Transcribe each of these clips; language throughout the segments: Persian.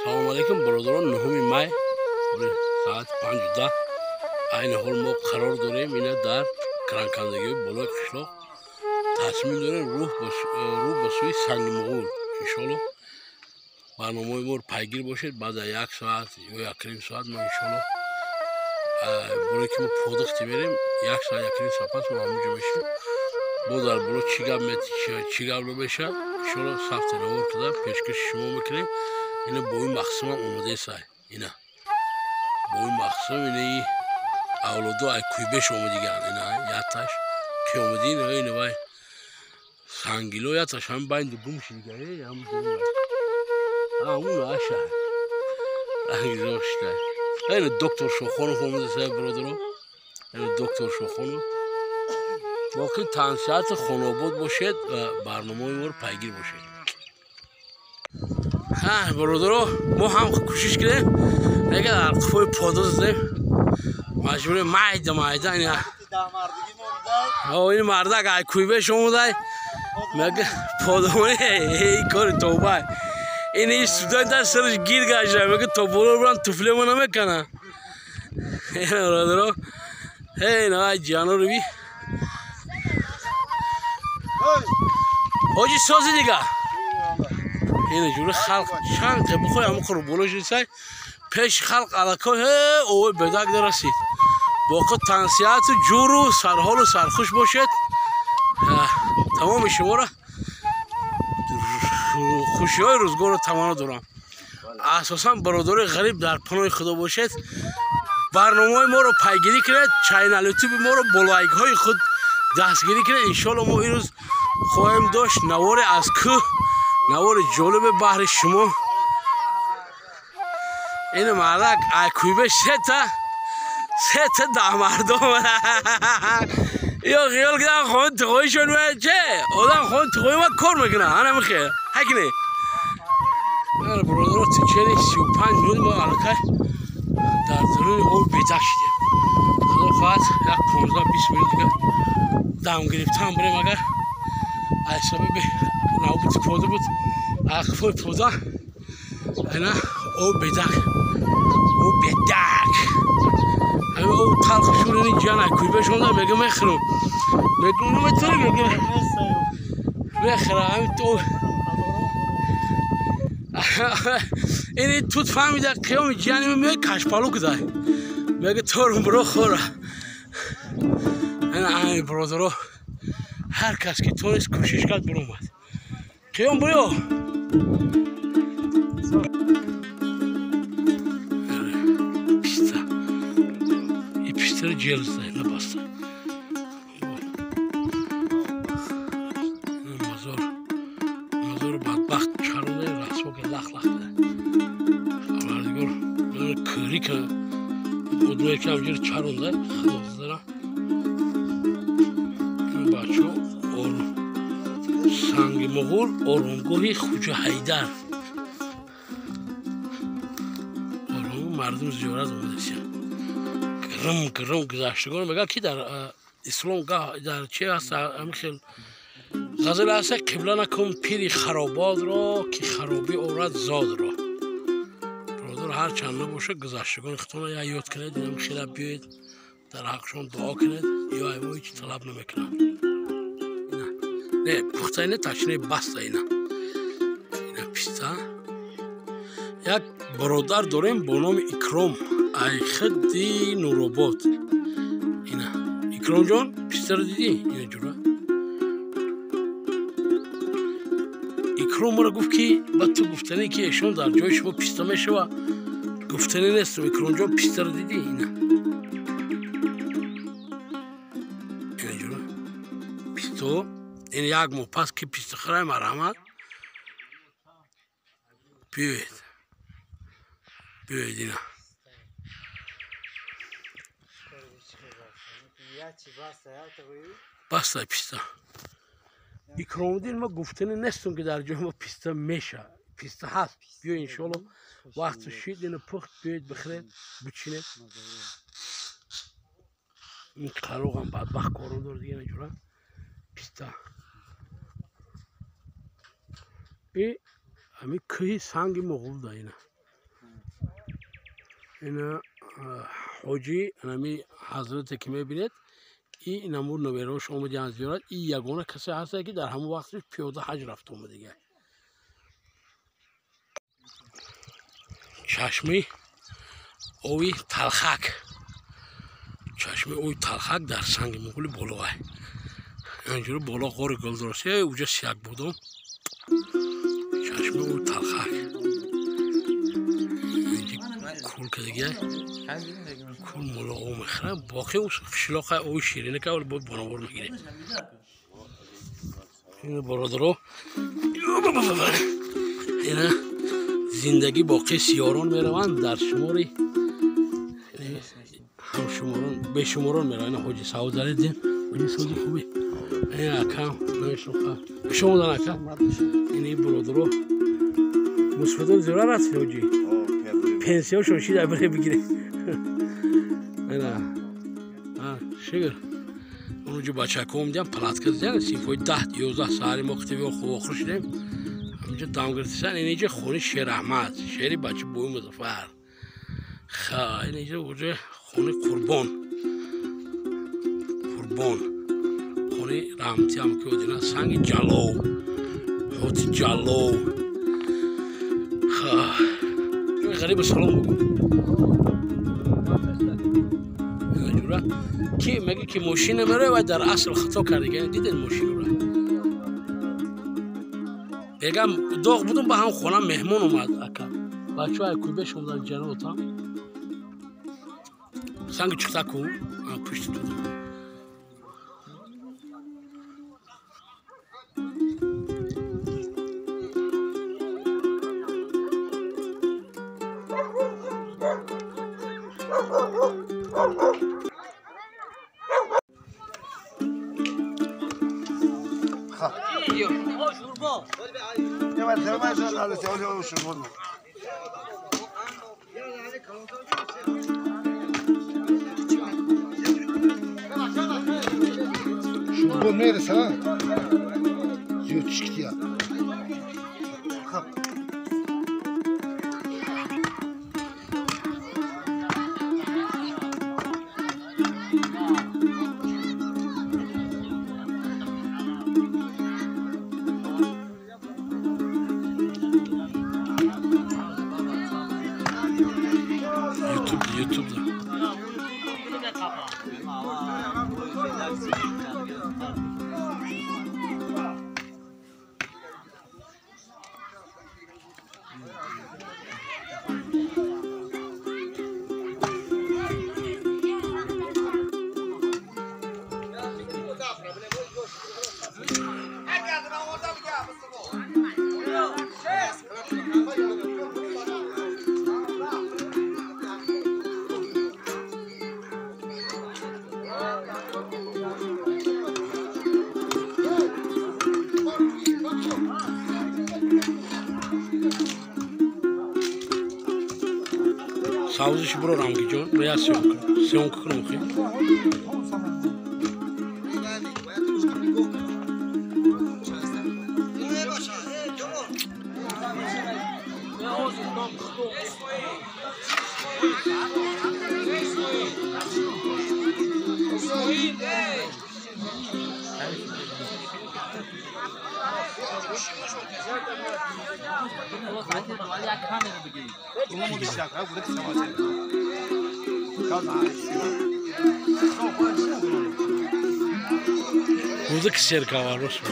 سلام علیکم برادران. 9 مای ساعت 5:10 عین حال ما قرار داریم اینا در کرانکندگی بالای قشلاق تصمیم داریم رو به سوی سنگ مغول انشالله برنامه ما رو پیگیر باشید. بعد از 1 ساعت یا 1.5 ساعت ما انشالله برای که ما پادختی بریم 1 ساعت 1.5 ساعت پس ما همونجا بشیم با در بالا چی گپ بشه انشالله سخت نوار کده پیشکش شما میکنیم. اینا با این مقسم هم اومده سای اینا با این مقسم اینا اولادو ای کویبش اومدیگن اینا یاتش که اومدین اینا وای سنگیلو یاتش هم باید گم شدیگه هم همون آشه انگیزاشته اینا دکتر شوخانو اومده سای برادرو. اینا دکتر شوخانو باقی تنسیحات خانواباد باشید و برنامه ما رو پیگیر باشید. ها برادرو ما هم کوشش کردیم اگه در قفای پاداز زدیم مجبور مایده اینا این مردک ای کویبش اومده مگه پادامانی ای کار توبه این هیچ سودای در سرش گیر گشته مگه تا بولو برن توفله ما نمیکنه اینا برادرو اینا جانو رو بی حاجی سازی دیگه اینه جوری خلق چند که بخوای همون خورو بولوش رسای پیش خلق علاقه اوه بدک درسید باقی تنسیحات جور و سرحال و سرخوش باشد. تمام شما را خوشی های روزگار رو تمام دارم. اساسا برادر غریب در پناه خدا باشد. برنامه ما رو پیگیری کرد چینل یوتیوب ما رو با لایک های خود دستگیری کرد. انشالله ما این روز خواهیم داشت نوار از کوه نوار جالب بحر شما. این مردک اکویبه سه تا ده مردم یا خیال کردن خواهد تقویشون باید چه آدم خواهد تقوی ما کار میکنه هنه میخیر حکنه من برادر تیچری 35 میلیون ما علاقه در درون او بیدک شدیم. خدا خواهد یک 15-20 میلیون دیگه دم گرفتم بریم اگر حسابه به نوبت پوده بود اقفای پوده اینا او بیدک همه او تلخ شورینی جان اکوی بشونده میگه میخرم میگه نمیتونی میگه میخرم همین تو اینی توت فهمیده قیام جانی میگه کشپالو کده میگه تورم برو خوره. اینا همین برادرو هر کس که تونست کوشش کرد برو اومد قیام برو پیشتر جلسه نبسته مزار بدبخت چرانه رسما که لخ ده خبردگار بدون کری که بودنه که همجور چرانده خلاص دارم این بچه ها سنگ مغول آرامگاهی خوجه حیدر آرام مردم زیارت اومده سیم گرم گذشتگان میگه که در اسلام در چه هست همین غزل هست قبله نکن پیری خرابات را که خرابی عورت زاد را. برادر هر چند نباشه گذشتگان خودتون یا یاد کنید اینم خیلی بیاید در حقشون دعا کنید یا اینا هیچ طلب نمیکنن نه پخته اینه تشنه بسته اینا پیسته. یک برادر داریم با نام اکرام ای خدی نورآباد. اینا اکرام جان پیسته رو دیدی اینا جورا اکرام مرا گفت که بعد تو گفتنی که ایشون در جای شما پیسته میشه و گفتنی نیست. اکرام جان پیسته رو دیدی اینا جورا پیسته این یک ماه پس که پیسته خرای مرحمت بیاید اینا بسته پیسته اکرامالدین ما گفتنی نیستم که در جای ما پیسته میشه پیسته هست. بیا انشالله وقت شید اینو پخت بیاید بخرید بچینید. این قروق هم بدبخت کارون داره دیگه نجورا پیسته این همین کوه سنگ مغول ده اینا اینا حاجی نمی حضرت که میبینید این نمور نویراش آمدی از زیارت این یگانه کسی هست که در همون وقتش پیاده حج رفت اومده دیگه. چشمه اوی تلخک در سنگ مغول بالا اینجوری بالا غار گل درسته اونجا سیاک بودم چشمه اوی تلخک کول که دیگه کول مولا او میخره باقی او شلاخه اوی شیرینه که باید بانوار میگیره این برادرها اینا زندگی باقی سیاران میروند در شماری هم شماران به شماران میروند. اینا حاجی سعود زلیدین حاجی سعودی خوبی این اکم نمیشون شما دان اکم این برادرها مصفدان زیاره رسید حاجی پنسیون شوشی در بره بگیره اینا شگر اونجا بچه که اومدیم پلاتکه زدن سیفای 10-11 ساعتی ما کتبی و خوب آخر شدیم همینجا دام گرفتن. اینجا خونه شیر احمد شیری بچه بوی مظفر خیلی اینجا اونجا خونه قربان خونه رحمتی هم که دیدن سنگ جلو حوت جلو خیلی غریب سلام بگو کی مگه که ماشین میره و در اصل خطا کرده دیدن ماشین رو بگم داغ بودم با هم خونه مهمون اومد اکا بچه های کوبه شدن جنو تا سنگ چکتا کو پشت تو شوربا میرسه زیاد چکتیه YouTube'da. ساوزش برو رنگی جان بیا سیون کنم خیلی burada kişiler kavarmış mı?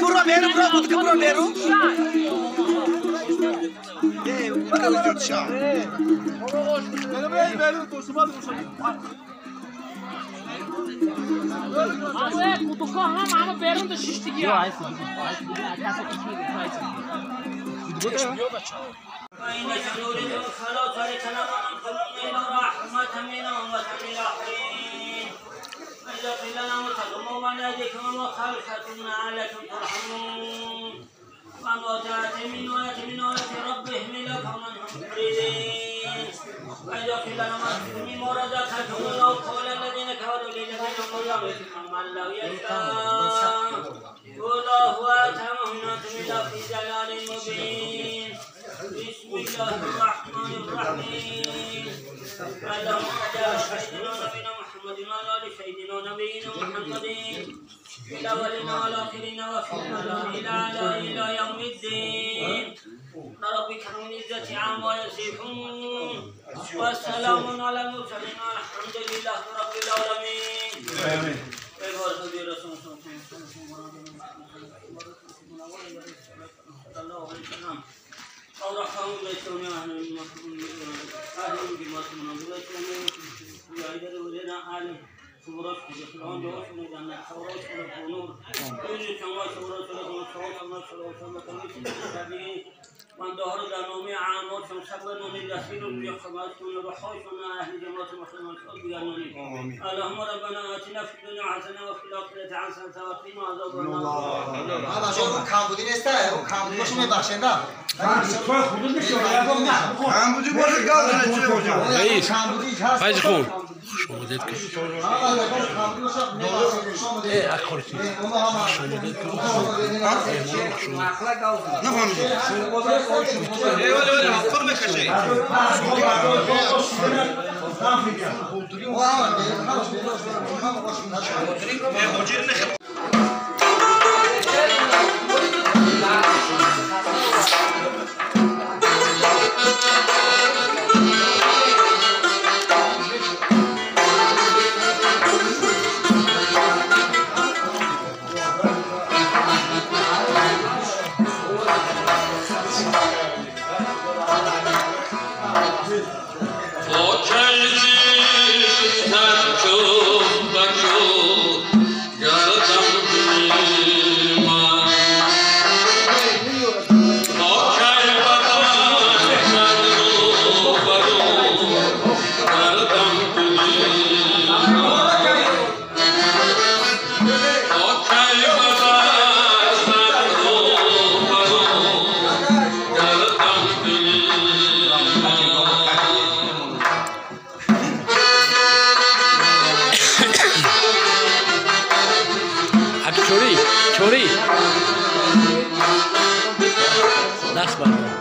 Burro beru, burro beru. Burro çağ. Ama kutuka ama berum da şişti ya. والله أتمنى في جلال مبين بسم الله الرحمن الرحيم اللهم صل على سيدنا نبينا محمد وعلى آل سيدنا نبينا محمد في الأولين والآخرين وفي إلى يوم الدين ربك رب العزة عما يصفون والسلام على المرسلين والحمد لله رب العالمين آمين. من ظهر دنومی عامات شبه نومی دستیر و بیخمات کن روحای کن اهل جماعت مسلمان شد بیانونی اللهم ربنا آتنا في الدنيا حسنة وفي الآخرة حسنة وقنا عذاب النار. آقا شما کامبودی نیسته؟ اون کامبودی باشو میبخشن نه؟ کامبودی باشه گاز نچه باشم. رئیس فایز خون شما دید که اکورتی شما دید که نفهمیدم. فرم کشی. छोरी दस बार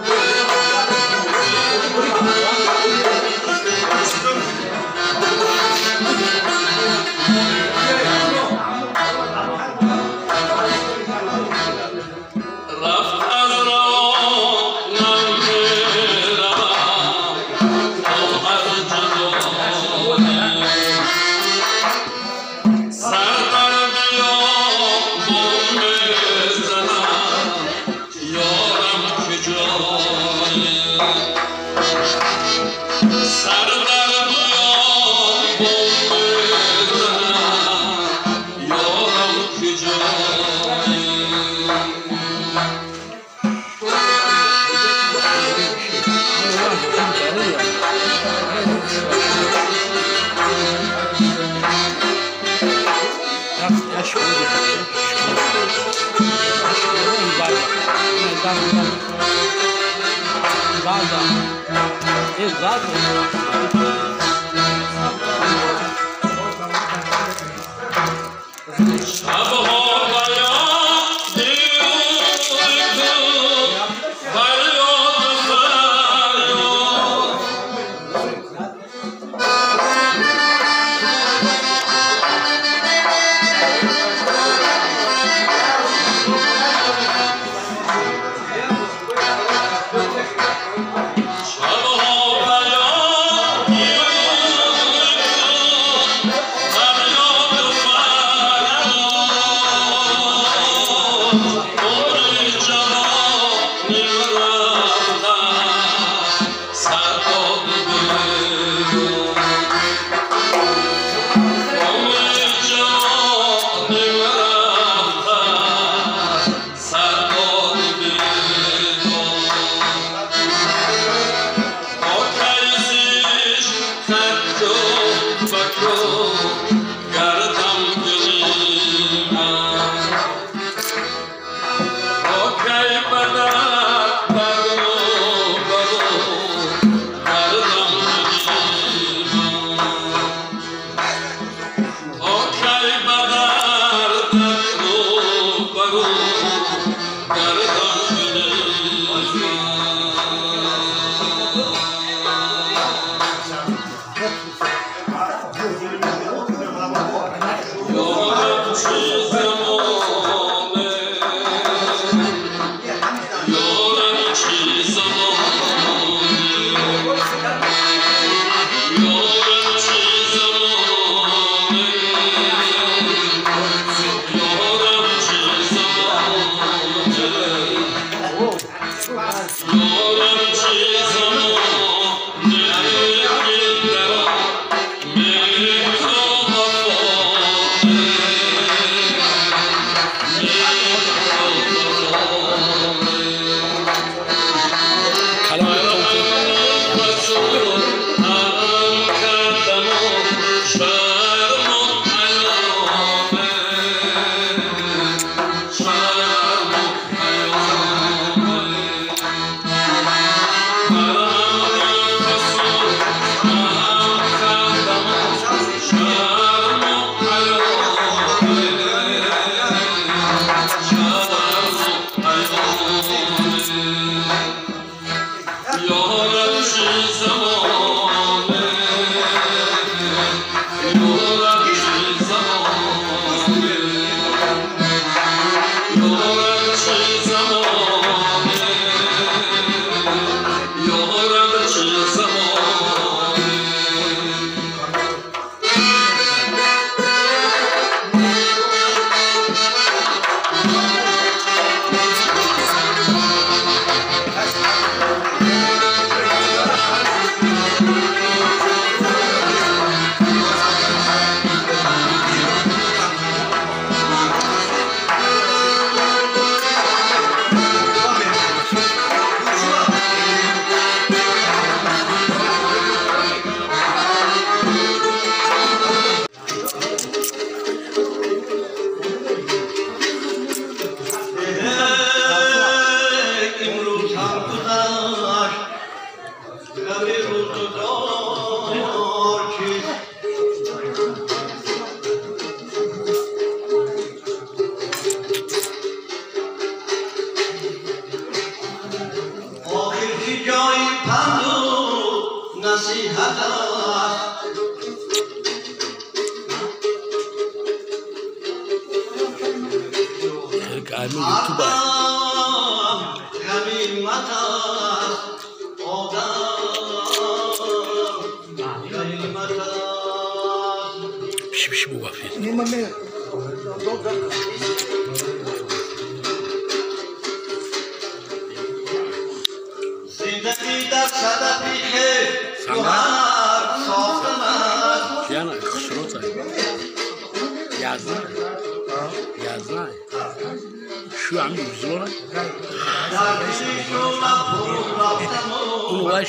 Exato.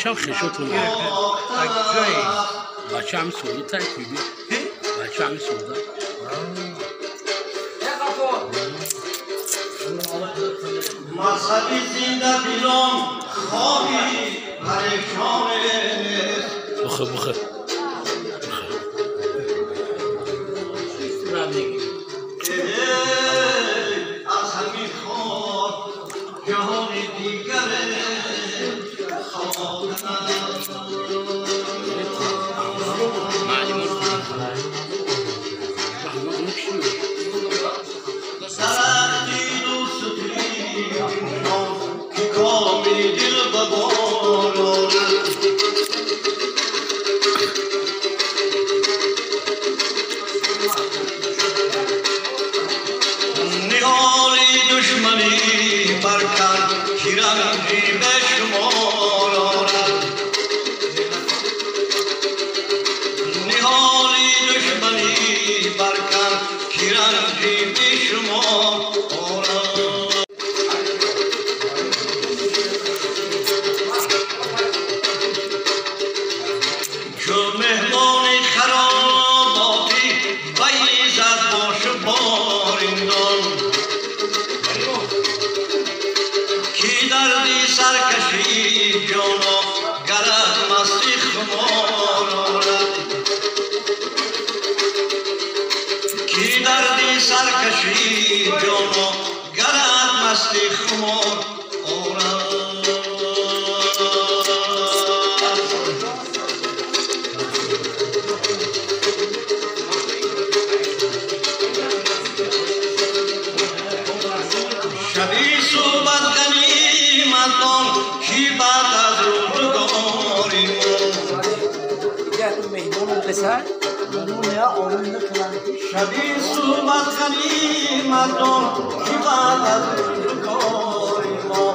شام خشوتون بچه همین سودا ترکیبی بچه همین سودا مذهبی زنده بیلام خواهی پریشانه بخه از همین خود جهان دیگره سرکشی جانو شبی صحبت کنی مردم کی باید کاری ما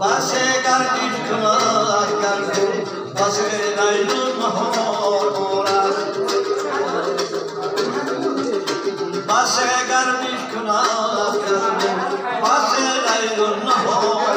بس گردش کنار کرده بس لیل و نهار بس گردش کنار کرده بس لیل و نهار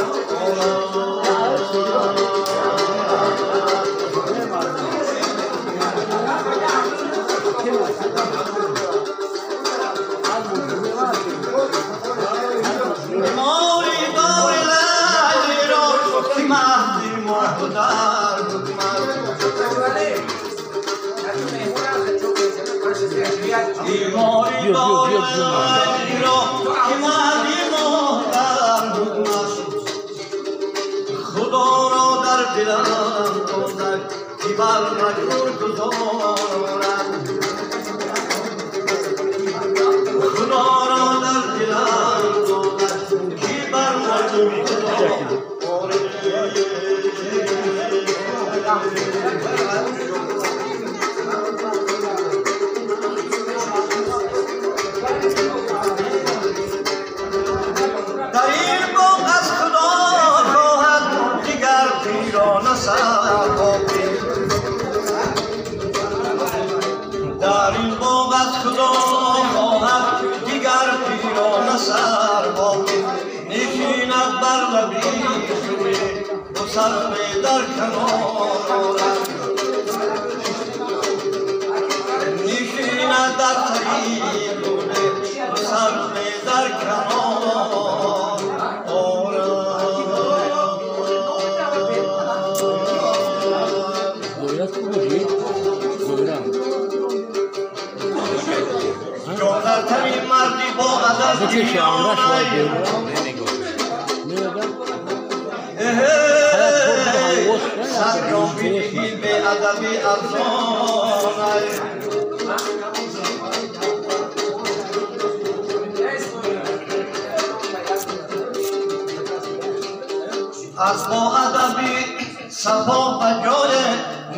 خدا را در دلم گذر کی بر مجبور گذارم خدا را در دلم گذر کی بر مجبور گذارم در این باغ از خدا خواهد دیگر پیران سر باقی نشیند بر لبی شوی دو سرمه در کنار نشیند در طریق دو سرمه در کنار جانتری مردی با ادب سرگامی به ادبی افزانه از با ادبی صفا به جای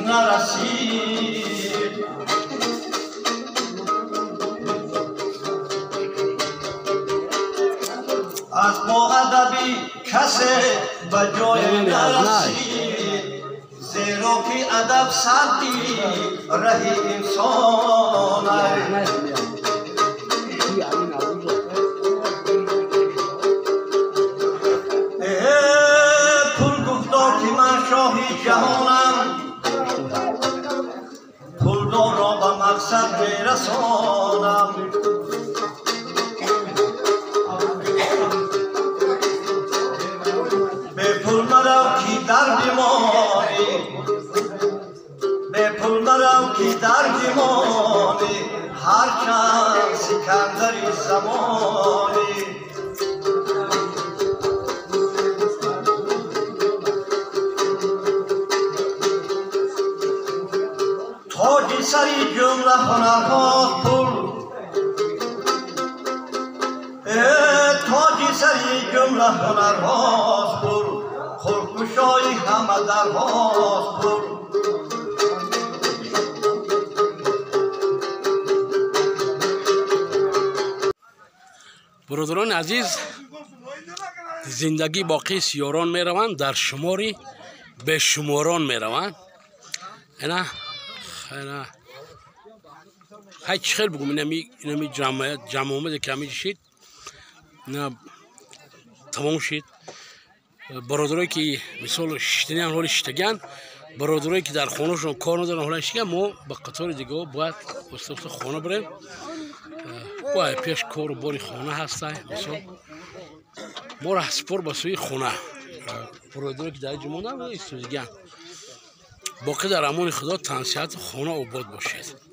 نرسید از با ادبی کسی به جای نرسید زیرا که ادب سردی رهی انسان پول گفتا که من شاهی جهانم پولدار را به مقصد میرسانم به پول مرو کی در بیمانی هرچند سکندری زمانی تاج سری جمله هنرها پول تاج سری جمله هنرها پول خلقشای همه درها پول برادران عزیز زندگی باقی سیاران می روند در شماری به شماران می روند اینا هیچ خیلی بگم اینمی جمع آمده که همیشه شید اینا تمام شد برادرایی که مثال شتنی حال شتگن برادرایی که در خانهشون کار ندارن حالا شتگن ما به قطار دیگه باید وسط خانه بریم باید پیش کار و باری خانه هسته مثلا ما را سپر به سوی خانه برادرایی که در اینجا موندن ایستادگن باقی در امان خدا تنصیحات خانه آباد باشید.